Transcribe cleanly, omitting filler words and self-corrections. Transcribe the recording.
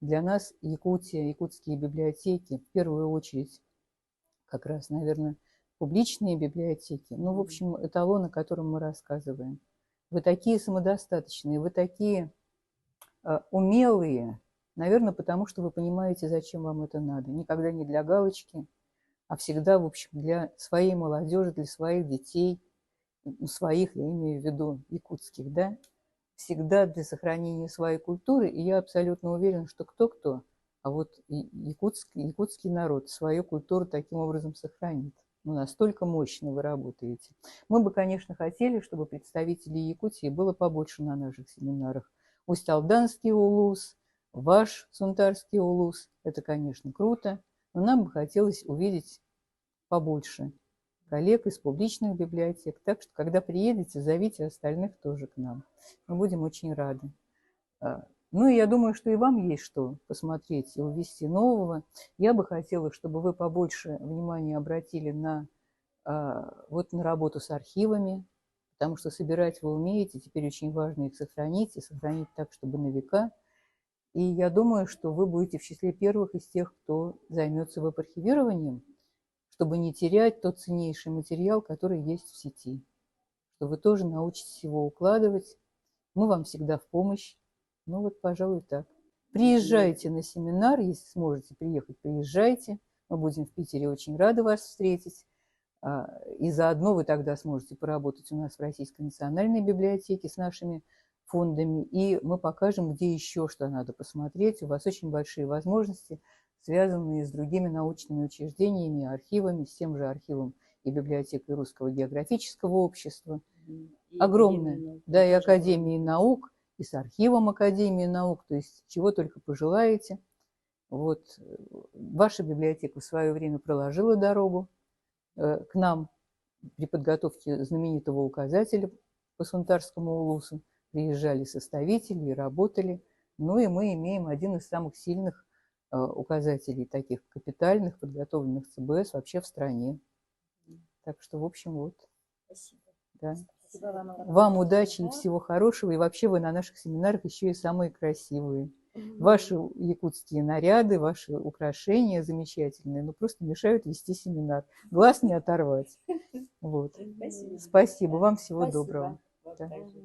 Для нас Якутия, якутские библиотеки, в первую очередь, как раз, наверное, публичные библиотеки, ну, в общем, эталон, о котором мы рассказываем. Вы такие самодостаточные, вы такие умелые, наверное, потому что вы понимаете, зачем вам это надо. Никогда не для галочки, а всегда, в общем, для своей молодежи, для своих детей, своих, я имею в виду якутских, да, всегда для сохранения своей культуры. И я абсолютно уверена, что кто-кто, а вот якутский народ свою культуру таким образом сохранит. Ну, настолько мощно вы работаете. Мы бы, конечно, хотели, чтобы представителей Якутии было побольше на наших семинарах. Усть-Алданский улус, ваш Сунтарский улус, это, конечно, круто, но нам бы хотелось увидеть побольше коллег из публичных библиотек. Так что, когда приедете, зовите остальных тоже к нам. Мы будем очень рады. Ну, и я думаю, что и вам есть что посмотреть и увести нового. Я бы хотела, чтобы вы побольше внимания обратили вот на работу с архивами, потому что собирать вы умеете, теперь очень важно их сохранить, и сохранить так, чтобы на века. И я думаю, что вы будете в числе первых из тех, кто займется веб-архивированием, чтобы не терять тот ценнейший материал, который есть в сети, что вы тоже научитесь его укладывать. Мы вам всегда в помощь. Ну вот, пожалуй, так. Приезжайте на семинар, если сможете приехать, приезжайте. Мы будем в Питере очень рады вас встретить. И заодно вы тогда сможете поработать у нас в Российской национальной библиотеке с нашими фондами. И мы покажем, где еще что надо посмотреть. У вас очень большие возможности, связанные с другими научными учреждениями, архивами, с тем же архивом и библиотекой Русского географического общества. Огромная. Да, и Академии наук, и с архивом Академии наук, то есть чего только пожелаете. Вот. Ваша библиотека в свое время проложила дорогу к нам при подготовке знаменитого указателя по Сунтарскому улусу. Приезжали составители и работали. Ну и мы имеем один из самых сильных указателей, таких капитальных, подготовленных ЦБС вообще в стране. Так что, в общем, вот. Спасибо. Да. Спасибо вам. Вам удачи и всего хорошего. И вообще вы на наших семинарах еще и самые красивые. Ваши якутские наряды, ваши украшения замечательные, но просто мешают вести семинар. Глаз не оторвать. Вот. Спасибо. Спасибо. Вам всего Спасибо. доброго. Вот Да. так же.